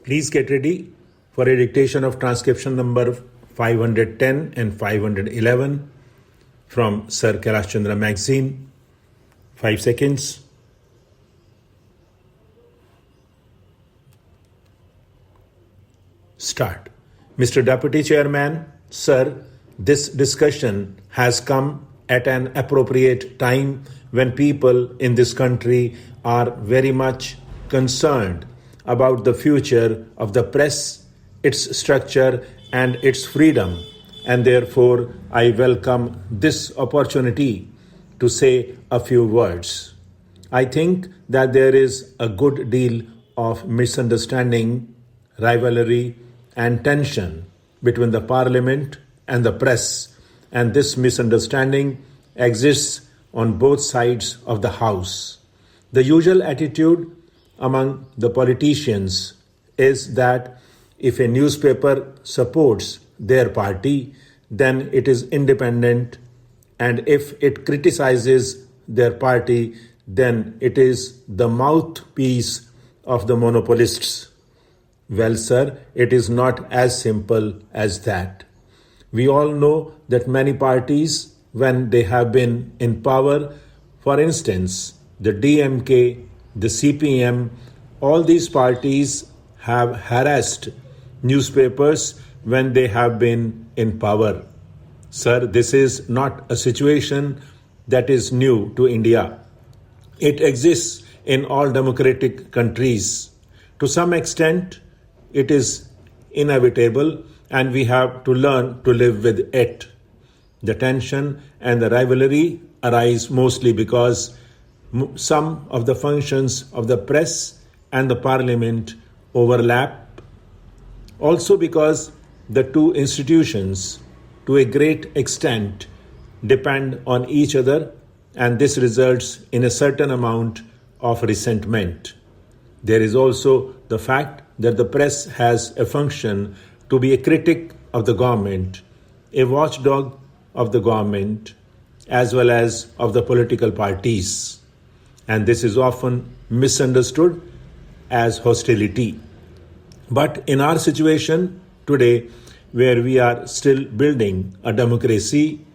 Please get ready for a dictation of transcription number 510 and 511 from Sir Kailash Chandra magazine. 5 seconds. Start. Mr. Deputy Chairman, Sir, this discussion has come at an appropriate time when people in this country are very much concerned about the future of the press, its structure and its freedom, and therefore I welcome this opportunity to say a few words. I think that there is a good deal of misunderstanding, rivalry and tension between the parliament and the press, and this misunderstanding exists on both sides of the house. The usual attitude among the politicians is that if a newspaper supports their party, then it is independent, and if it criticizes their party, then it is the mouthpiece of the monopolists. Well, sir, it is not as simple as that. We all know that many parties, when they have been in power, for instance, the DMK, the CPM, all these parties have harassed newspapers when they have been in power. Sir, this is not a situation that is new to India. It exists in all democratic countries. To some extent, it is inevitable and we have to learn to live with it. The tension and the rivalry arise mostly because some of the functions of the press and the parliament overlap. Also because the two institutions, to a great extent, depend on each other, and this results in a certain amount of resentment. There is also the fact that the press has a function to be a critic of the government, a watchdog of the government, as well as of the political parties. And this is often misunderstood as hostility. But in our situation today, where we are still building a democracy,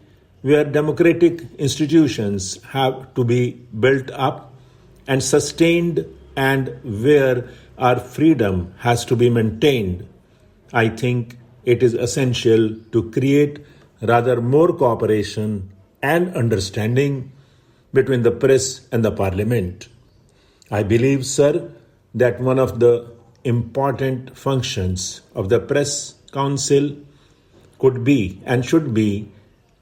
where democratic institutions have to be built up and sustained, and where our freedom has to be maintained, I think it is essential to create rather more cooperation and understanding between the press and the parliament. I believe, sir, that one of the important functions of the press council could be and should be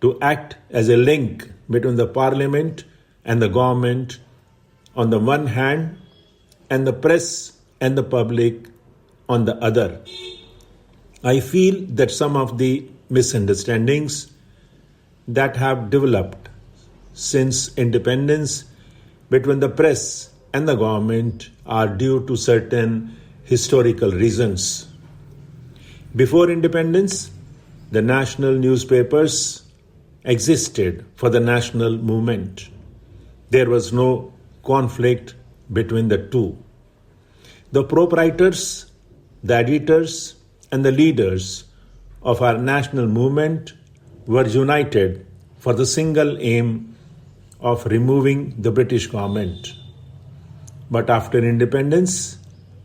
to act as a link between the parliament and the government on the one hand, and the press and the public on the other. I feel that some of the misunderstandings that have developed since independence between the press and the government are due to certain historical reasons. Before independence, the national newspapers existed for the national movement. There was no conflict between the two. The proprietors, the editors, and the leaders of our national movement were united for the single aim of removing the British government. But after independence,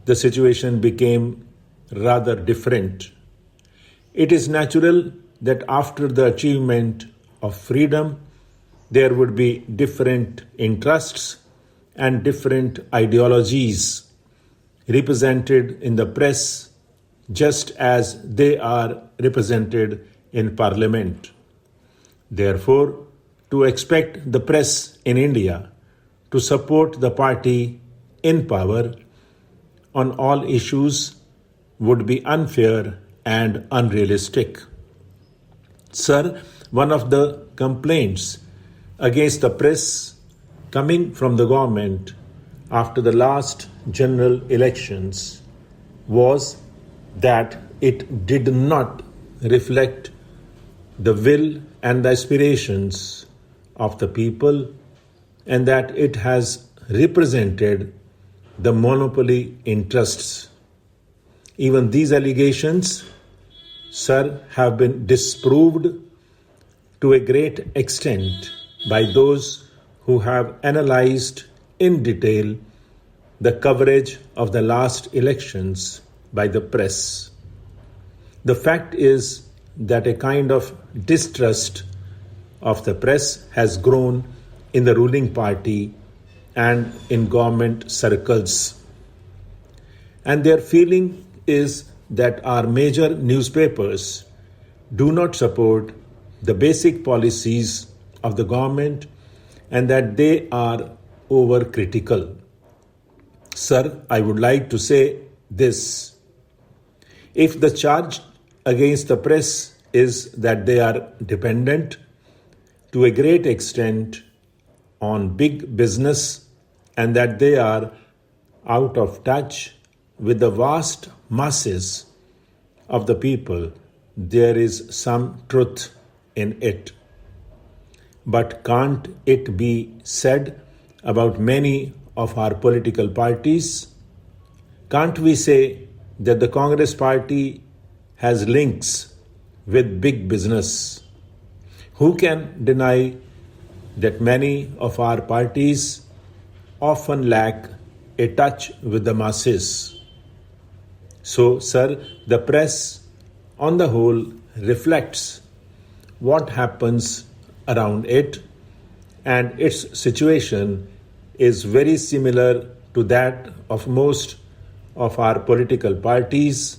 the situation became rather different. It is natural that after the achievement of freedom, there would be different interests and different ideologies represented in the press, just as they are represented in parliament. Therefore, to expect the press in India to support the party in power on all issues would be unfair and unrealistic. Sir, one of the complaints against the press coming from the government after the last general elections was that it did not reflect the will and the aspirations of the people, and that it has represented the monopoly interests. Even these allegations, sir, have been disproved to a great extent by those who have analyzed in detail the coverage of the last elections by the press. The fact is that a kind of distrust of the press has grown in the ruling party and in government circles. And their feeling is that our major newspapers do not support the basic policies of the government and that they are overcritical. Sir, I would like to say this. If the charge against the press is that they are dependent to a great extent on big business and that they are out of touch with the vast masses of the people, there is some truth in it. But can't it be said about many of our political parties? Can't we say that the Congress party has links with big business? Who can deny that many of our parties often lack a touch with the masses? So, sir, the press on the whole reflects what happens around it, and its situation is very similar to that of most of our political parties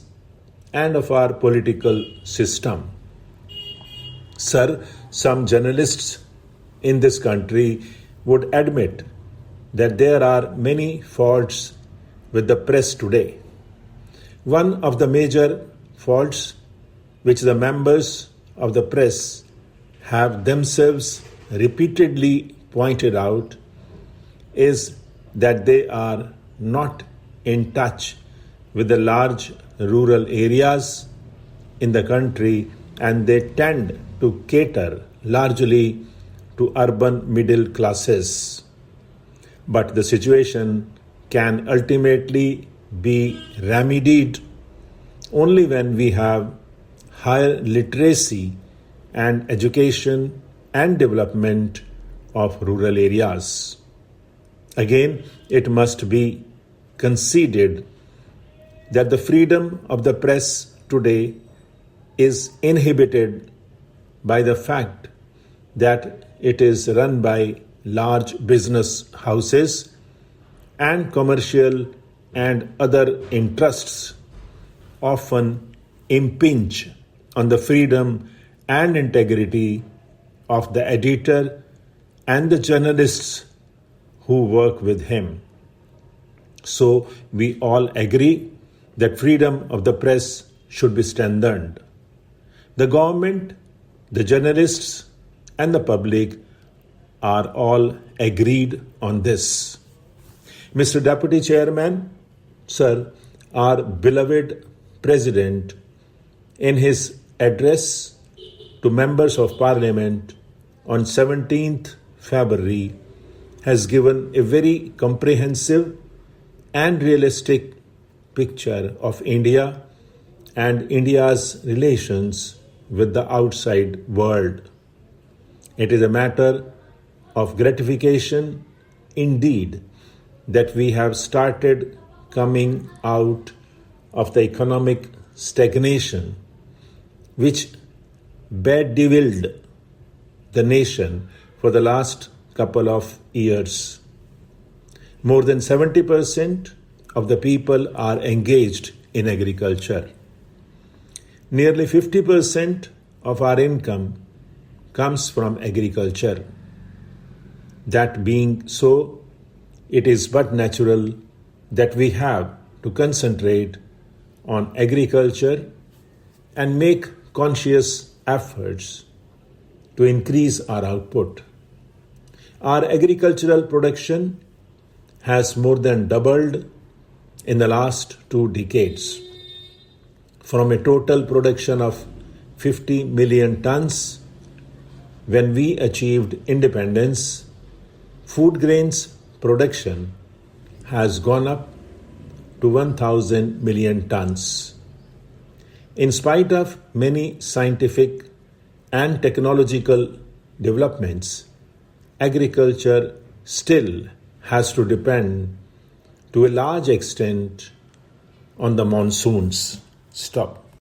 and of our political system. Sir, some journalists in this country would admit that there are many faults with the press today. One of the major faults which the members of the press have themselves repeatedly pointed out is that they are not in touch with the large rural areas in the country, and they tend to cater largely to urban middle classes. But the situation can ultimately be remedied only when we have higher literacy and education and development of rural areas. Again, it must be conceded that the freedom of the press today is inhibited by the fact that it is run by large business houses and commercial and other interests often impinge on the freedom and integrity of the editor and the journalists who work with him. So we all agree that freedom of the press should be strengthened. The government, the journalists, and the public are all agreed on this. Mr. Deputy Chairman, sir, our beloved President, in his address to members of Parliament on 17th February, has given a very comprehensive and realistic picture of India and India's relations with the outside world. It is a matter of gratification indeed that we have started coming out of the economic stagnation which bedeviled the nation for the last couple of years. More than 70% of the people are engaged in agriculture. Nearly 50% of our income comes from agriculture. That being so, it is but natural that we have to concentrate on agriculture and make conscious efforts to increase our output. Our agricultural production has more than doubled in the last 2 decades. From a total production of 50 million tons when we achieved independence, food grains production has gone up to to 1,000 million tons. In spite of many scientific and technological developments, agriculture still has to depend to a large extent on the monsoons. Stop.